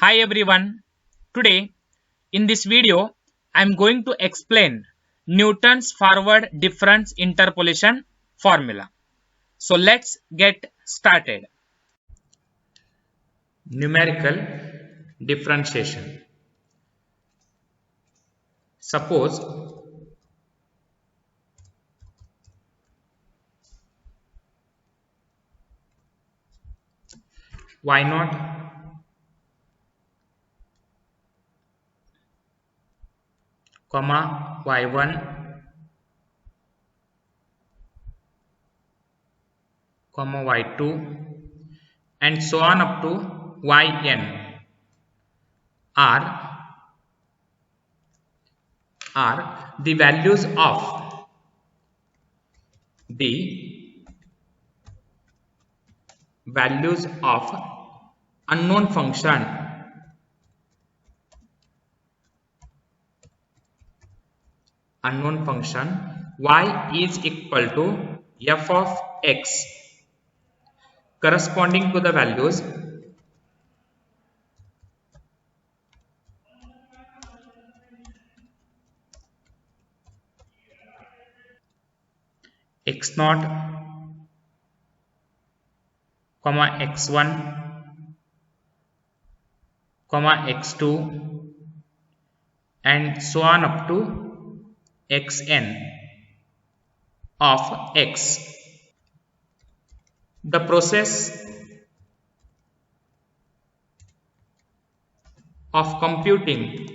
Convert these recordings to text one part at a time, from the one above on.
Hi everyone. Today in this video I am going to explain Newton's forward difference interpolation formula. So let's get started. Numerical differentiation. Suppose y0 comma y1 comma y2 and so on up to yn are the values of unknown function y is equal to f of x corresponding to the values x0 comma x1 comma x2 and so on up to xn of x. The process of computing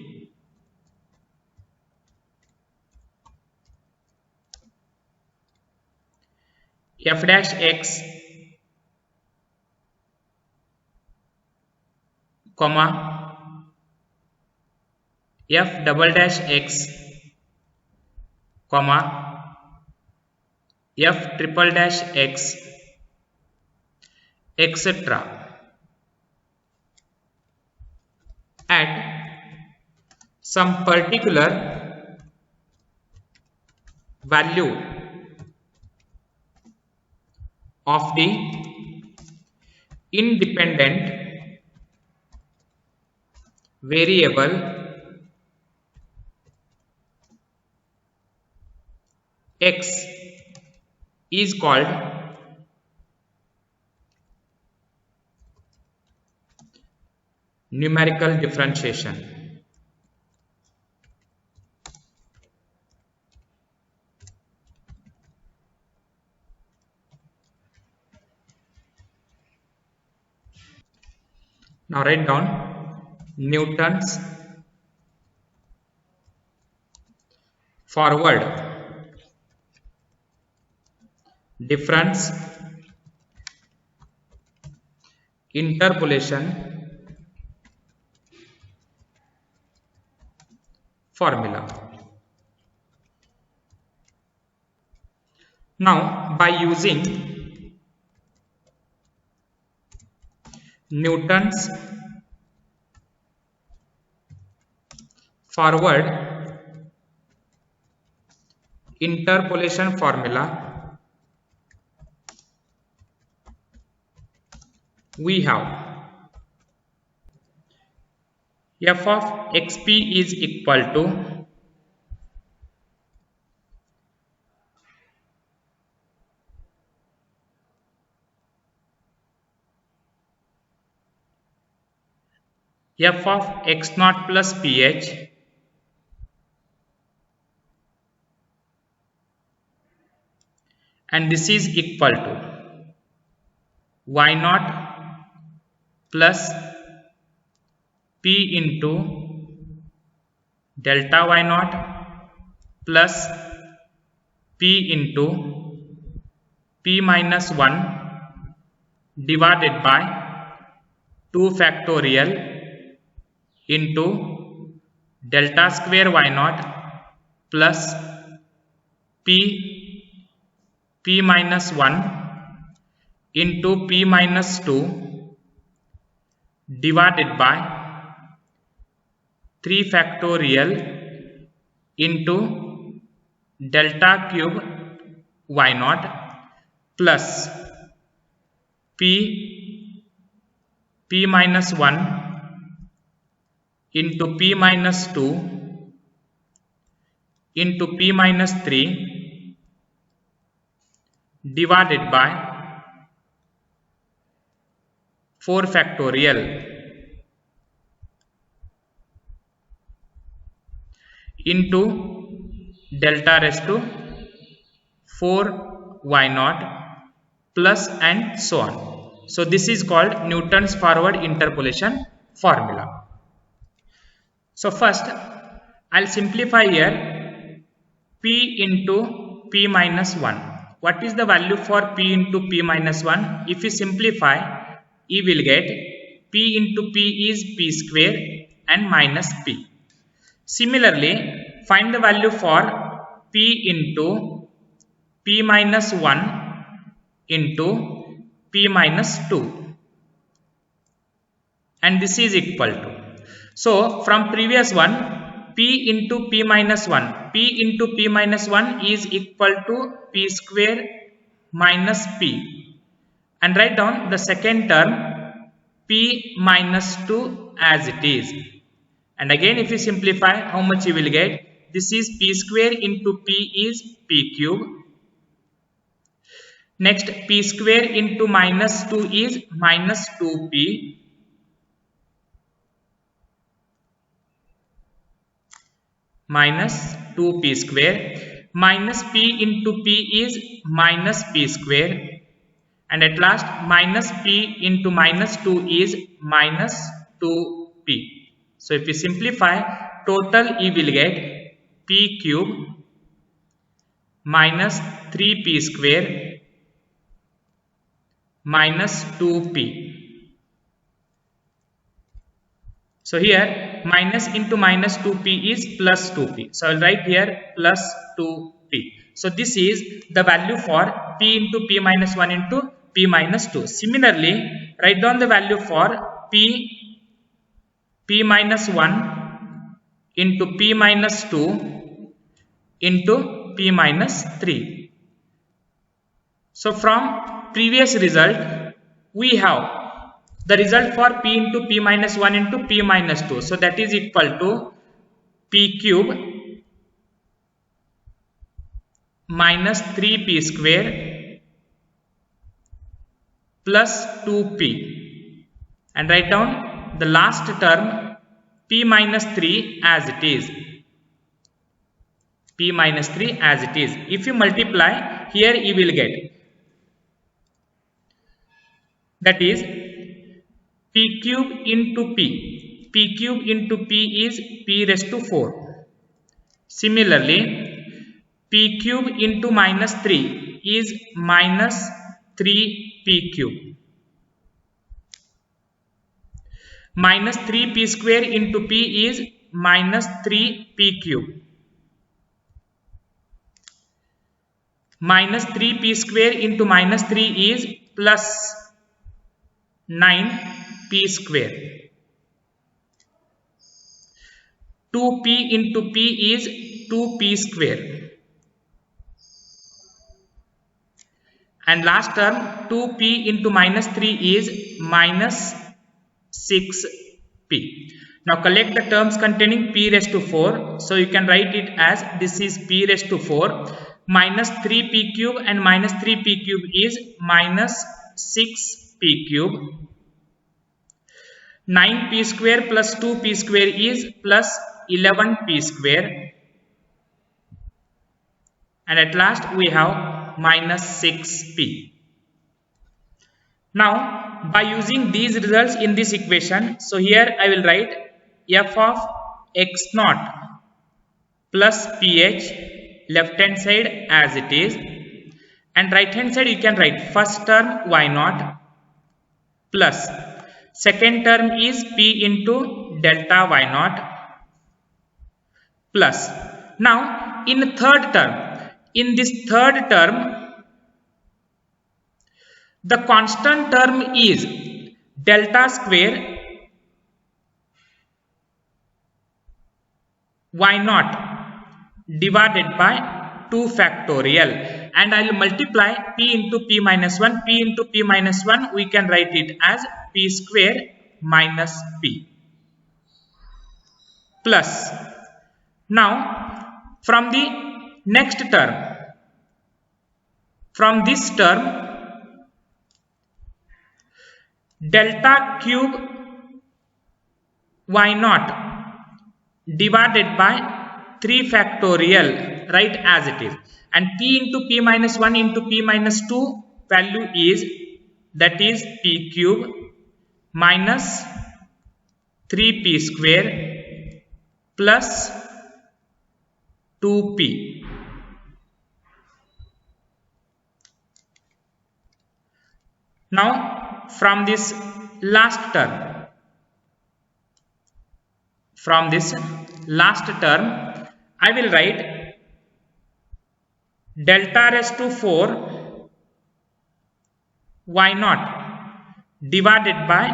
f dash x comma f double dash x comma f triple dash x etc. at some particular value of the independent variable x is called numerical differentiation. Now write down Newton's forward difference interpolation formula. Now by using Newton's forward interpolation formula, we have f of xp is equal to f of x0 plus ph and this is equal to y0 plus p into delta y0 plus p into p minus 1 divided by 2 factorial into delta square y0 plus p minus 1 into p minus 2 divided by 3 factorial into delta cube y0 plus p minus 1 into p minus 2 into p minus 3 divided by 4 factorial into delta raised to 4 y naught plus and so on. So this is called Newton's forward interpolation formula. So first I'll simplify here p into p minus 1. What is the value for p into p minus 1? If you simplify, you will get p into p is p square and minus p. Similarly, find the value for p into p minus 1 into p minus 2, and this is equal to, so from previous one, p into p minus 1, p into p minus 1 is equal to p square minus p, and write down the second term p minus 2 as it is. And again, if you simplify, how much you will get? This is p square into p is p cube. Next, p square into minus 2 is minus 2p. Minus 2p square. Minus p into p is minus p square. And at last, minus p into minus 2 is minus 2p. So if you simplify, total you will get p cube minus 3p square minus 2p. So here minus into minus 2p is plus 2p. So I will write here plus 2p. So this is the value for p into p minus 1 into p minus 2. Similarly, write down the value for p minus 1 into p minus 2 into p minus 3. So from previous result, we have the result for p into p minus 1 into p minus 2. So that is equal to p cube minus 3p square plus 2p, and write down the last term p minus 3 as it is. P minus 3 as it is. If you multiply, here you will get, that is p cube into p. P cube into p is p raised to 4. Similarly, p cube into minus 3 is minus 3p cube. Minus 3p square into p is minus 3p cube. Minus 3p square into minus 3 is plus 9p square. 2p into p is 2p square. And last term 2p into minus 3 is minus 6p. Now collect the terms containing p raised to 4. So you can write it as, this is p raised to 4 minus 3p cube, and minus 3p cube is minus 6p cube. 9p square plus 2p square is plus 11p square. And at last we have minus 6p. Now by using these results in this equation, so here I will write f of x naught plus ph, left hand side as it is, and right hand side you can write first term y naught plus second term is p into delta y naught plus. Now in third term, in this third term, the constant term is delta square y naught divided by 2 factorial, and I will multiply p into p minus 1. P into p minus 1 we can write it as p square minus p. plus. Now from the next term, from this term, delta cube y naught divided by 3 factorial, right, as it is, and p into p minus 1 into p minus 2 value is, that is p cube minus 3p square plus 2p. Now from this last term, I will write delta raised to 4 y naught divided by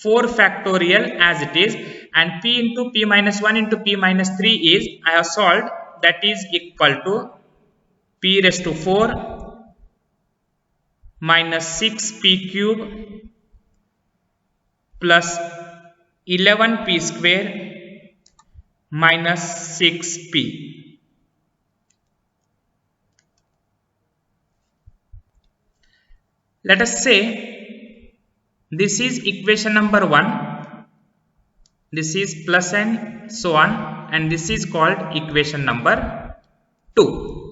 4 factorial as it is, and p into p minus 1 into p minus 3 is, I have solved, that is equal to p raised to 4 minus 6p cube plus 11p square minus 6p. Let us say this is equation number 1, this is plus and so on, and this is called equation number 2.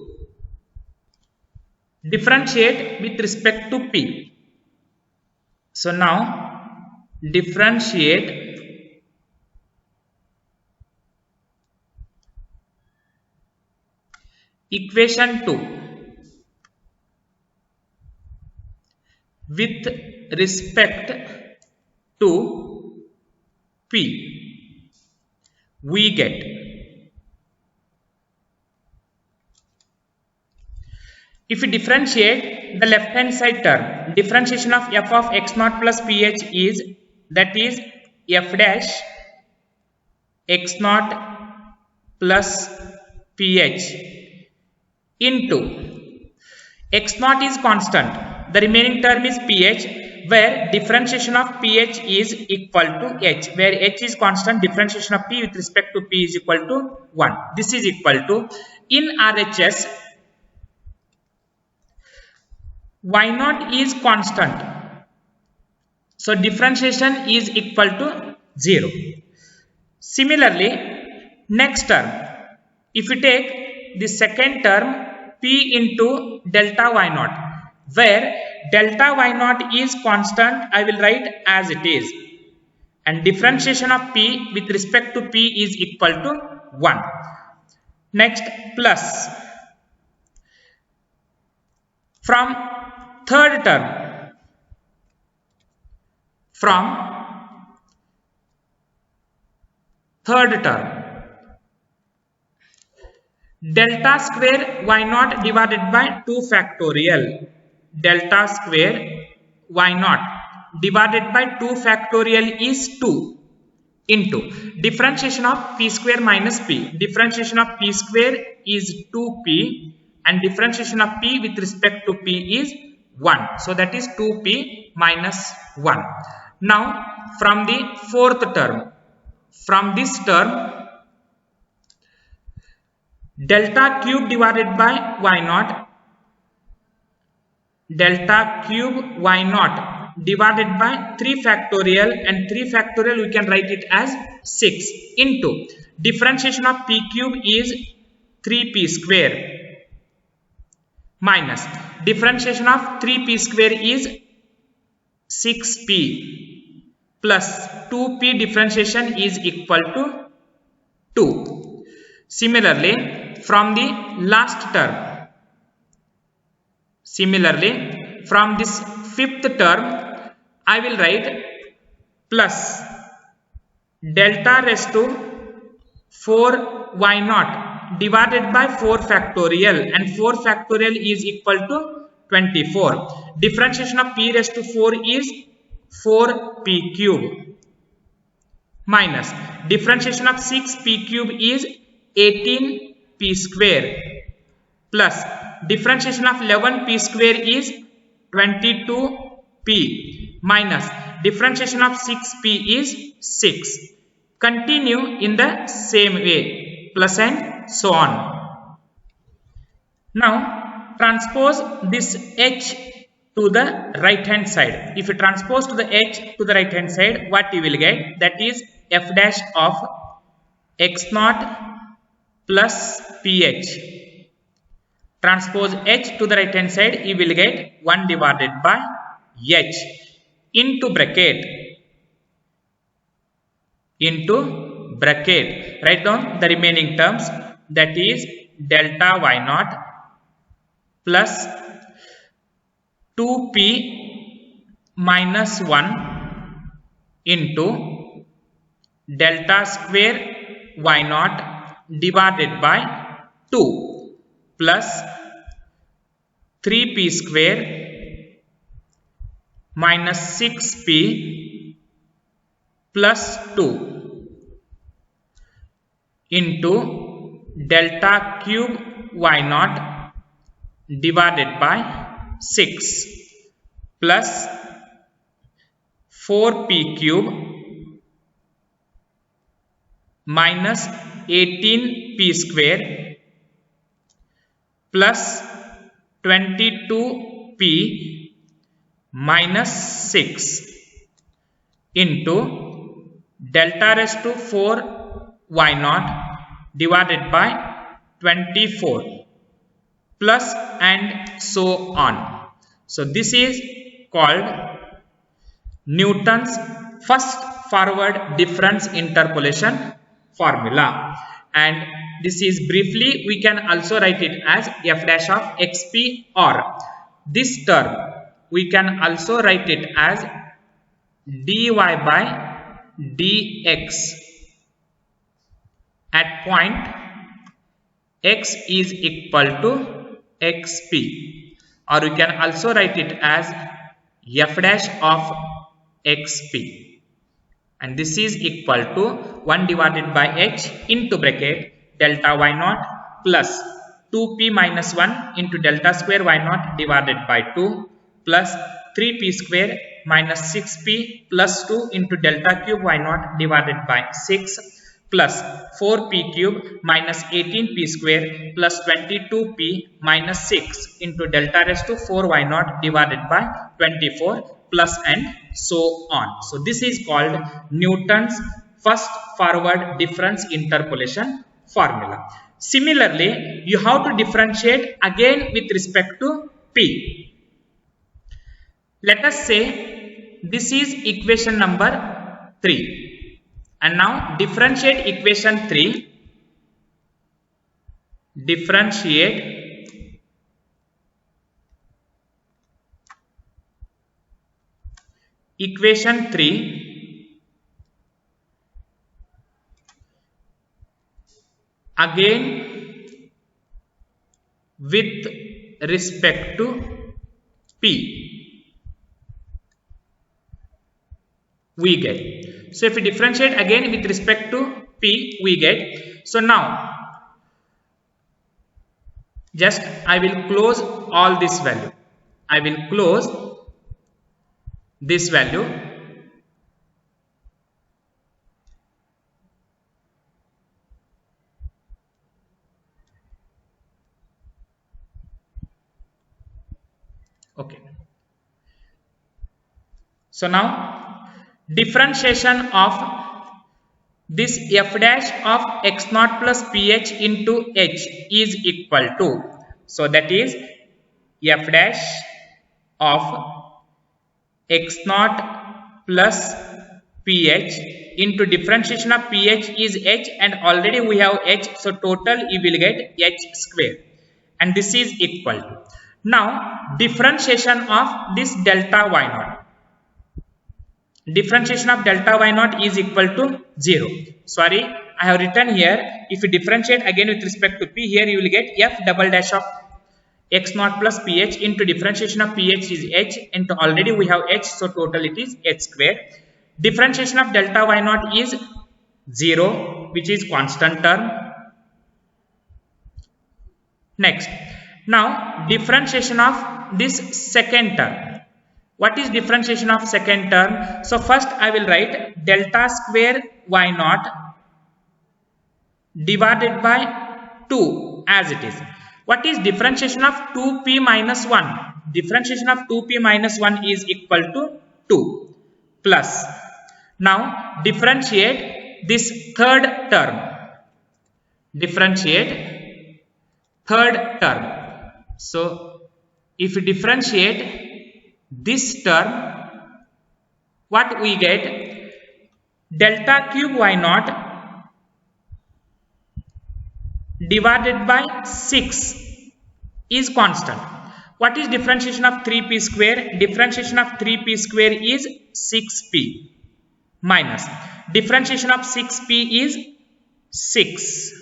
Differentiate with respect to p. So now differentiate equation 2 with respect to p. We get if we differentiate the left hand side term, differentiation of f of x naught plus ph is, that is f dash x naught plus ph into x naught is constant, the remaining term is ph, where differentiation of ph is equal to h, where h is constant, differentiation of p with respect to p is equal to 1. This is equal to, in RHS, y naught is constant, so differentiation is equal to 0. Similarly, next term, if we take the second term p into delta y naught, where delta y naught is constant, I will write as it is, and differentiation of p with respect to p is equal to 1. Next, plus from third term, delta square y naught divided by 2 factorial, delta square y naught divided by 2 factorial is 2 into differentiation of p square minus p. Differentiation of p square is 2p and differentiation of p with respect to p is 1. So that is 2p minus 1. Now from the fourth term, from this term, delta cube divided by y naught, delta cube y naught divided by 3 factorial, and 3 factorial we can write it as 6 into differentiation of p cube is 3p square minus differentiation of 3p square is 6p plus 2p differentiation is equal to 2. Similarly, from the last term, from this fifth term, I will write plus delta raised to 4 y naught divided by 4 factorial, and 4 factorial is equal to 24. Differentiation of p raised to 4 is 4p cube minus differentiation of 6p cube is 18p square plus differentiation of 11p square is 22p minus differentiation of 6p is 6 Continue in the same way, plus and so on. Now transpose this h to the right hand side. If you transpose to the h to the right hand side, what you will get? That is f dash of x naught plus ph. Transpose h to the right hand side, you will get 1 divided by h into bracket. Write down the remaining terms, that is delta y naught plus 2p minus 1 into delta square y naught divided by 2 plus 3p square minus 6p plus 2 into delta cube y naught divided by 6 plus 4p cube minus 18p square plus 22p minus 6 into delta raised to 4 y naught divided by 24 plus and so on. So this is called Newton's first forward difference interpolation formula, and this is briefly we can also write it as f dash of xp, or this term we can also write it as dy by dx at point x is equal to xp, or we can also write it as f dash of xp, and this is equal to 1 divided by h into bracket delta y naught plus 2p minus 1 into delta square y naught divided by 2 plus 3p square minus 6p plus 2 into delta cube y naught divided by 6 plus 4p cube minus 18p square plus 22p minus 6 into delta raised to 4y naught divided by 24 plus and so on. So this is called Newton's first forward difference interpolation formula. Similarly, you have to differentiate again with respect to p. Let us say this is equation number 3, and now differentiate equation 3. Differentiate equation 3 again with respect to p. We get. So if we differentiate again with respect to p, we get. So now just I will close all this value. I will close this value. Okay. So now differentiation of this f dash of x naught plus ph into h is equal to, so that is f dash of x naught plus ph into differentiation of ph is h, and already we have h, so total you will get h square, and this is equal to. Now differentiation of this delta y naught. Differentiation of delta y naught is equal to 0. Sorry, I have written here, if you differentiate again with respect to p, here you will get f double dash of x naught plus ph into differentiation of ph is h, and already we have h, so total it is h square. Differentiation of delta y naught is 0, which is constant term. Next, now differentiation of this second term. What is differentiation of second term? So first I will write delta square y naught divided by 2 as it is. What is differentiation of 2p minus 1? Differentiation of 2p minus 1 is equal to 2 plus. Now differentiate this third term. Differentiate third term. So if you differentiate this term, what we get? Delta cube y naught divided by 6 is constant. What is differentiation of 3p square? Differentiation of 3p square is 6p minus differentiation of 6p is 6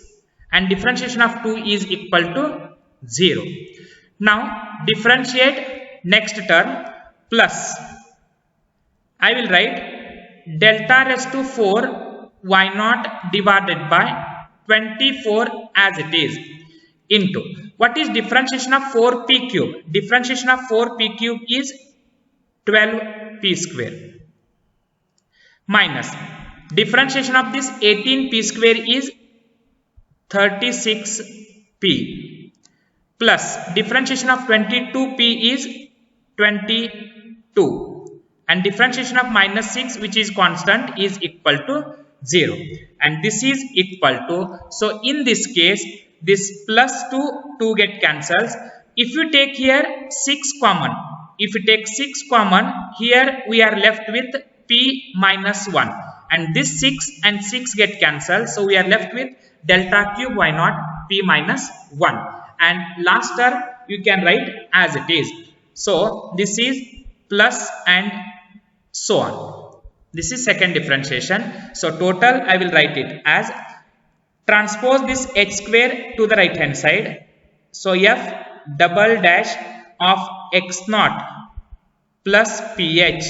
and differentiation of 2 is equal to 0. Now differentiate next term plus. I will write delta raised to 4 y naught divided by 24 as it is into what is differentiation of 4p cube? Differentiation of 4p cube is 12p square minus differentiation of this 18p square is 36p plus differentiation of 22p is 22 and differentiation of minus 6 which is constant is equal to 0 and this is equal to, so in this case this plus 2 get cancels. If you take here 6 common, if you take 6 common, here we are left with p minus 1 and this 6 and 6 get cancelled, so we are left with delta cube y naught p minus 1 and last term you can write as it is. So this is plus and so on. This is second differentiation. So total I will write it as transpose this h square to the right hand side. So f double dash of x naught plus ph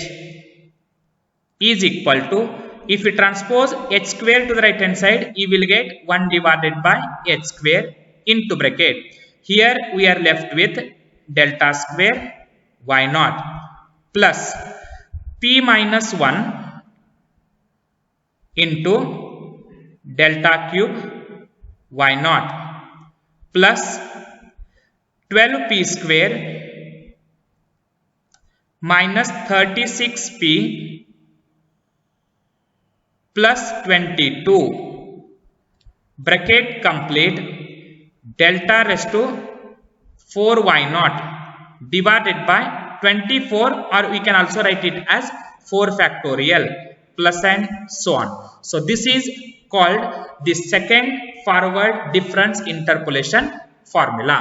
is equal to, if you transpose h square to the right hand side, you will get 1 divided by h square into bracket. Here we are left with delta square y naught plus p minus 1 into delta cube y naught plus 12p square minus 36p plus 22 bracket complete delta raised to 4y naught divided by 24, or we can also write it as 4 factorial plus and so on. So this is called the second forward difference interpolation formula.